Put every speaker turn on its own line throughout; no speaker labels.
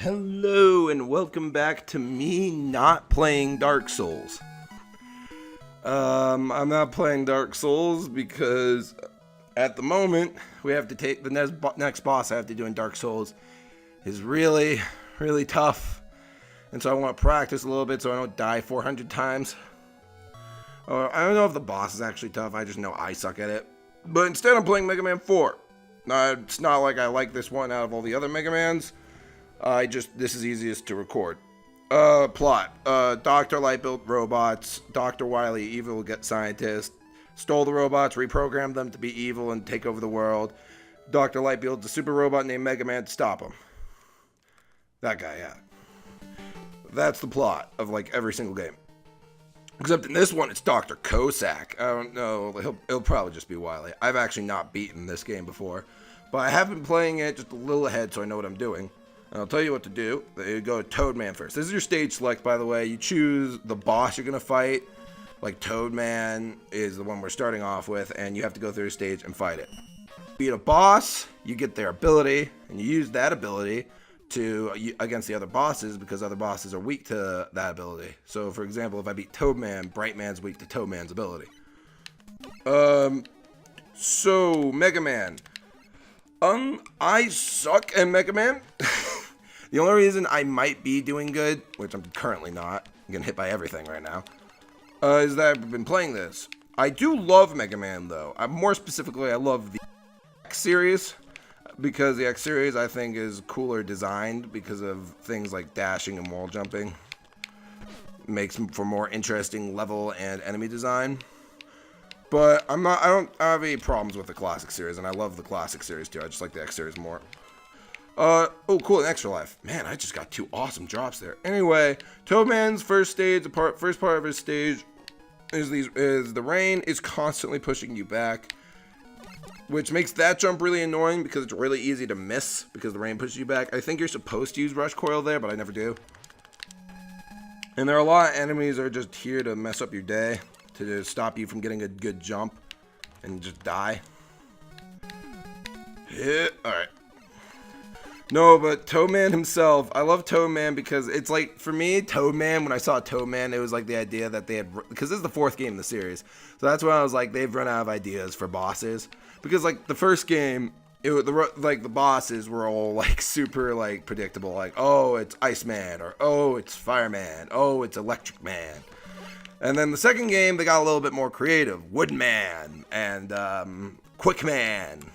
Hello and welcome back to me not playing Dark Souls. I'm not playing Dark Souls because at the moment we have to take the next boss I have to do in Dark Souls is really tough, and so I want to practice a little bit so I don't die 400 times. I don't know if the boss is actually tough, I just know I suck at it. But instead I'm playing Megaman 4. It's not like I like this one out of all the other Megamans. This is easiest to record. Plot. Dr. Light built robots. Dr. Wily, evil scientist, stole the robots, reprogrammed them to be evil and take over the world. Dr. Light built a super robot named Megaman to stop him. That guy, yeah. That's the plot of like every single game. Except in this one, it's Dr. Cossack. I don't know. He'll probably just be Wily. I've actually not beaten this game before, but I have been playing it just a little ahead, so I know what I'm doing. And I'll tell you what to do. You go Toadman first. This is your stage select, by the way. You choose the boss you're going to fight. Like Toadman is the one we're starting off with, and you have to go through a stage and fight it. Beat a boss, you get their ability, and you use that ability against the other bosses, because other bosses are weak to that ability. So, for example, if I beat Toadman, Brightman's weak to Toadman's ability. So, Mega Man. I suck at Mega Man. The only reason I might be doing good, which I'm currently not, I'm getting hit by everything right now, is that I've been playing this. I do love Mega Man, though. More specifically, I love the X series, because the X series, I think, is cooler designed because of things like dashing and wall jumping. Makes for more interesting level and enemy design. But I don't have any problems with the classic series, and I love the classic series too. I just like the X series more. Oh, cool, an extra life. Man, I just got 2 awesome drops there. Anyway, Toadman's first part of his stage is the rain is constantly pushing you back, which makes that jump really annoying because it's really easy to miss because the rain pushes you back. I think you're supposed to use Rush Coil there, but I never do. And there are a lot of enemies that are just here to mess up your day, to stop you from getting a good jump and just die. Yeah, alright. No, but Toadman himself, I love Toadman because it's like, for me, Toadman, when I saw Toadman, it was like the idea that they had, because this is the 4th game in the series, so that's when I was like, they've run out of ideas for bosses, because like the first game, the bosses were all like super like predictable, like, oh, it's Iceman, or oh, it's Fireman, oh, it's Electric Man. And then the second game, they got a little bit more creative, Woodman, and Quickman.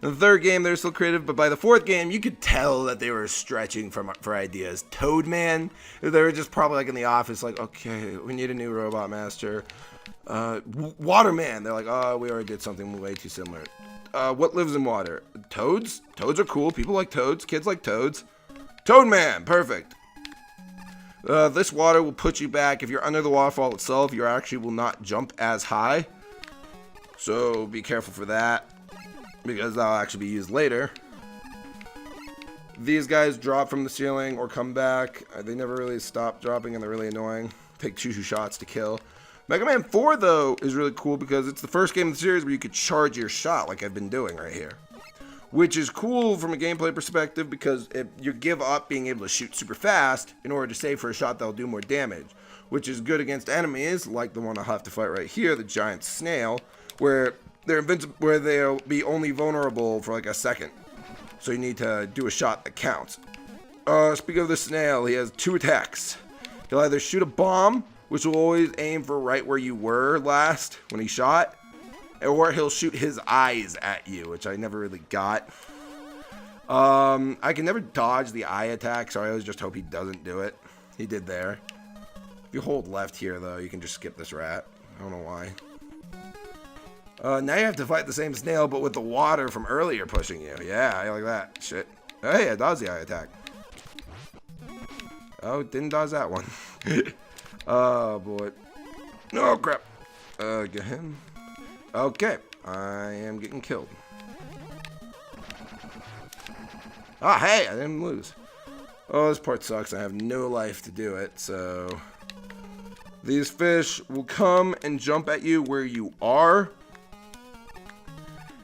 In the third game, they're still creative, but by the 4th game, you could tell that they were stretching for ideas. Toadman, they were just probably like in the office, like, okay, we need a new robot master. Waterman, they're like, oh, we already did something way too similar. What lives in water? Toads? Toads are cool. People like toads. Kids like toads. Toadman, perfect. This water will put you back. If you're under the waterfall itself, you actually will not jump as high. So be careful for that, because that'll actually be used later. These guys drop from the ceiling or come back. They never really stop dropping, and they're really annoying. Take 2 shots to kill. Mega Man 4, though, is really cool because it's the first game of the series where you could charge your shot like I've been doing right here. Which is cool from a gameplay perspective because you give up being able to shoot super fast in order to save for a shot that'll do more damage. Which is good against enemies, like the one I'll have to fight right here, the giant snail, where they'll be only vulnerable for like a second. So you need to do a shot that counts. Speaking of the snail, he has 2 attacks. He'll either shoot a bomb, which will always aim for right where you were last when he shot, or he'll shoot his eyes at you, which I never really got. I can never dodge the eye attack, so I always just hope he doesn't do it. He did there. If you hold left here, though, you can just skip this rat. I don't know why. Now you have to fight the same snail, but with the water from earlier pushing you. Yeah, I like that. Shit. Hey, I dodged the eye attack. Oh, didn't dodge that one. Oh, boy. Oh, crap. Get him. Okay. I am getting killed. Ah, hey, I didn't lose. Oh, this part sucks. I have no life to do it, so... These fish will come and jump at you where you are.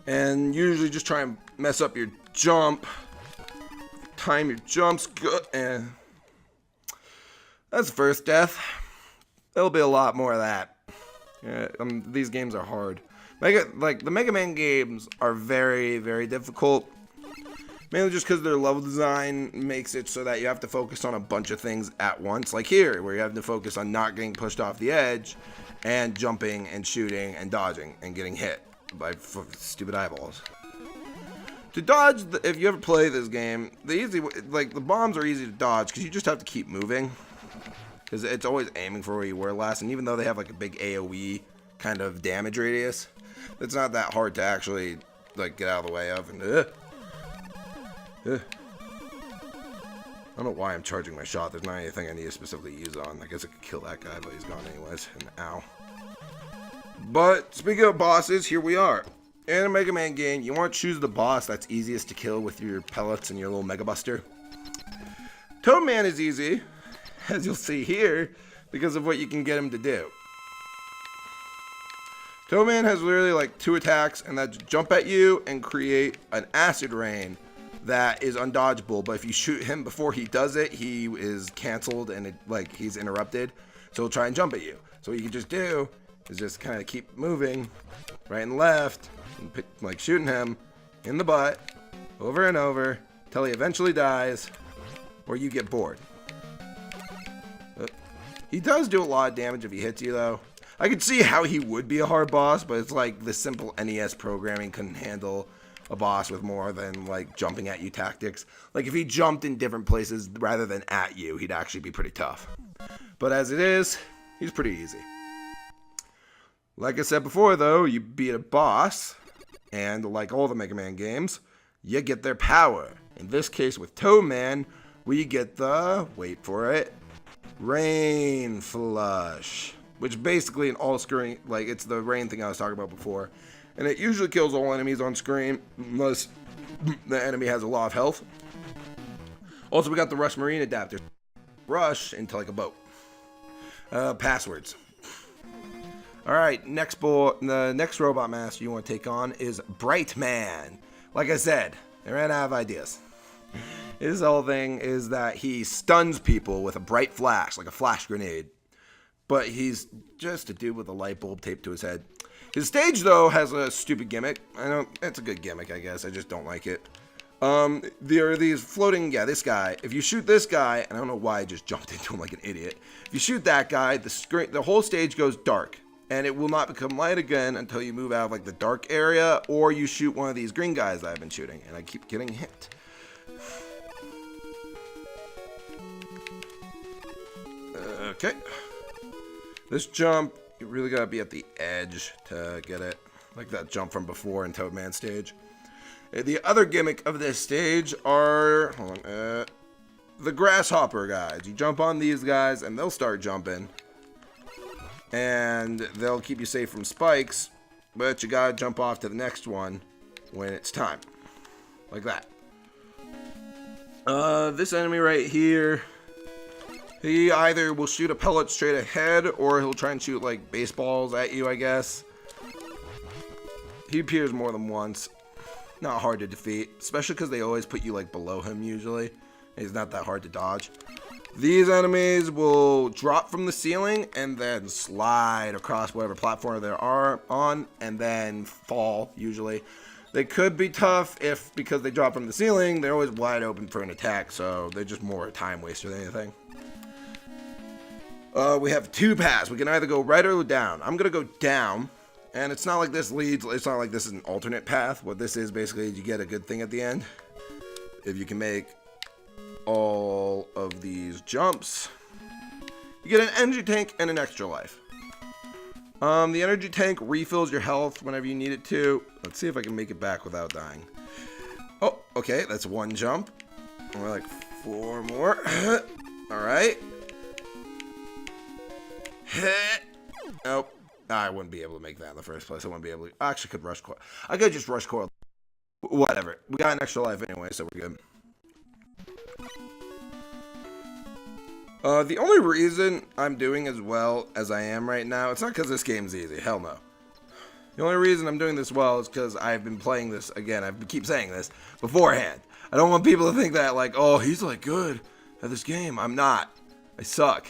And usually just try and mess up your jump time your jumps. Good. And that's the first death. There'll be a lot more of that. Yeah, these games are hard. The Mega Man games are very, very difficult. Mainly just because their level design makes it so that you have to focus on a bunch of things at once. Like here, where you have to focus on not getting pushed off the edge, and jumping and shooting and dodging and getting hit by stupid eyeballs. To dodge, if you ever play this game, the bombs are easy to dodge because you just have to keep moving. Because it's always aiming for where you were last, and even though they have like a big AoE kind of damage radius, it's not that hard to actually like get out of the way of. And I don't know why I'm charging my shot. There's not anything I need to specifically use on. I guess I could kill that guy, but he's gone anyways. And ow. But speaking of bosses, here we are. In a Mega Man game, you want to choose the boss that's easiest to kill with your pellets and your little Mega Buster. Toad Man is easy, as you'll see here, because of what you can get him to do. Toad Man has literally like 2 attacks, and that's jump at you and create an acid rain that is undodgeable. But if you shoot him before he does it, he is canceled and he's interrupted. So he'll try and jump at you. So what you can just do is just kind of keep moving right and left, and like shooting him in the butt over and over till he eventually dies, or you get bored. He does do a lot of damage if he hits you, though. I could see how he would be a hard boss, but it's like the simple NES programming couldn't handle a boss with more than like jumping at you tactics. Like if he jumped in different places rather than at you, he'd actually be pretty tough. But as it is, he's pretty easy. Like I said before, though, you beat a boss, and like all the Mega Man games, you get their power. In this case with Toad Man, we get the, wait for it, Rain Flush. Which basically in all screen, like it's the rain thing I was talking about before. And it usually kills all enemies on screen, unless the enemy has a lot of health. Also, we got the Rush Marine adapter. Rush into like a boat. Passwords. Alright, the next robot master you want to take on is Bright Man. Like I said, I ran out of ideas. His whole thing is that he stuns people with a bright flash, like a flash grenade. But he's just a dude with a light bulb taped to his head. His stage, though, has a stupid gimmick. It's a good gimmick, I guess. I just don't like it. There are these floating, this guy. If you shoot this guy, and I don't know why I just jumped into him like an idiot. If you shoot that guy, the whole stage goes dark. And it will not become light again until you move out of like the dark area, or you shoot one of these green guys that I've been shooting. And I keep getting hit. Okay. This jump, you really gotta be at the edge to get it. Like that jump from before in Toad Man stage. The other gimmick of this stage are, the grasshopper guys. You jump on these guys and they'll start jumping. And they'll keep you safe from spikes, but you gotta jump off to the next one when it's time. Like that. This enemy right here, he either will shoot a pellet straight ahead, or he'll try and shoot like baseballs at you, I guess. He appears more than once. Not hard to defeat, especially because they always put you like below him usually. He's not that hard to dodge. These enemies will drop from the ceiling and then slide across whatever platform they are on, and then fall usually. They could be tough because they drop from the ceiling, they're always wide open for an attack, so they're just more a time waster than anything. We have 2 paths. We can either go right or down. I'm gonna go down, and it's not like this it's not like this is an alternate path. What this is basically is you get a good thing at the end. If you can make all of these jumps, you get an energy tank and an extra life. The energy tank refills your health whenever you need it to. Let's see if I can make it back without dying. Oh, okay, that's 1 jump. And we're like 4 more. Alright. Oh, I wouldn't be able to make that in the first place. I wouldn't be able to. I actually could rush coil. I could just rush coil. Whatever. We got an extra life anyway, so we're good. The only reason I'm doing as well as I am right now, it's not because this game's easy. Hell no. The only reason I'm doing this well is because I've been playing this, again, I keep saying this, beforehand. I don't want people to think that, like, oh, he's, like, good at this game. I'm not. I suck.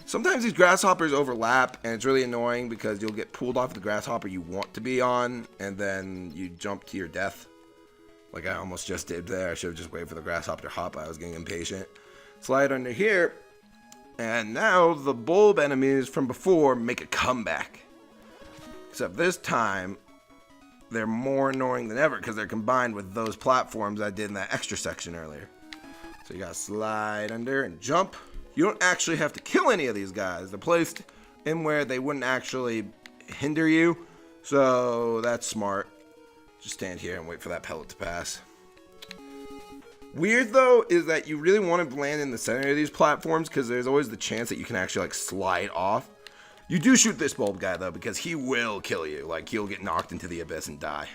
Sometimes these grasshoppers overlap, and it's really annoying because you'll get pulled off the grasshopper you want to be on, and then you jump to your death. Like I almost just did there. I should have just waited for the grasshopper to hop. I was getting impatient. Slide under here, and now the bulb enemies from before make a comeback. Except this time, they're more annoying than ever because they're combined with those platforms I did in that extra section earlier. So you gotta slide under and jump. You don't actually have to kill any of these guys. They're placed in where they wouldn't actually hinder you. So that's smart. Just stand here and wait for that pellet to pass. Weird though is that you really want to land in the center of these platforms because there's always the chance that you can actually like slide off. You do shoot this bulb guy though because he will kill you. Like he'll get knocked into the abyss and die.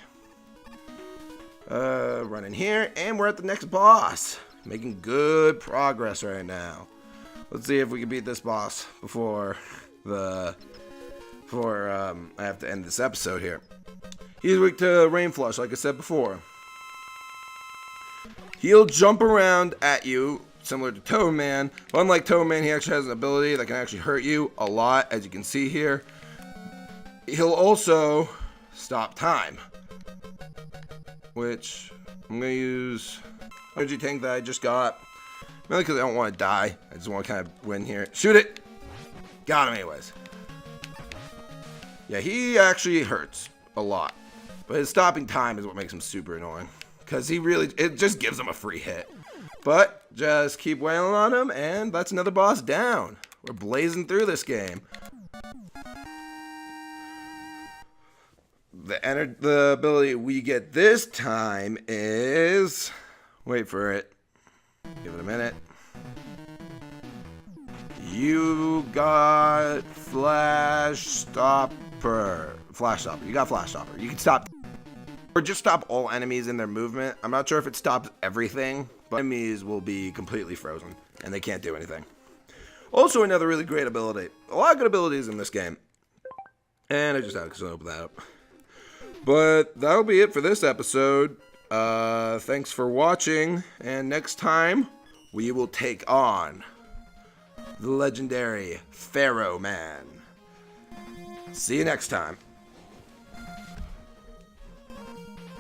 Run in here and we're at the next boss. Making good progress right now. Let's see if we can beat this boss before I have to end this episode here. He's weak to Rain Flush, like I said before. He'll jump around at you, similar to Toad Man. But unlike Toad Man, he actually has an ability that can actually hurt you a lot, as you can see here. He'll also stop time, which I'm going to use energy tank that I just got. Mainly because I don't want to die. I just want to kind of win here. Shoot it! Got him anyways. Yeah, he actually hurts a lot. But his stopping time is what makes him super annoying. Because it just gives him a free hit. But just keep wailing on him and that's another boss down. We're blazing through this game. The ability we get this time is... Wait for it. Give it a minute. You got Flash Stopper. Flash Stopper. You got Flash Stopper. You can stop or just stop all enemies in their movement. I'm not sure if it stops everything, but enemies will be completely frozen and they can't do anything. Also another really great ability. A lot of good abilities in this game. And I just had to open that up. But that'll be it for this episode. Thanks for watching, and next time we will take on the legendary Pharaoh Man. See you next time.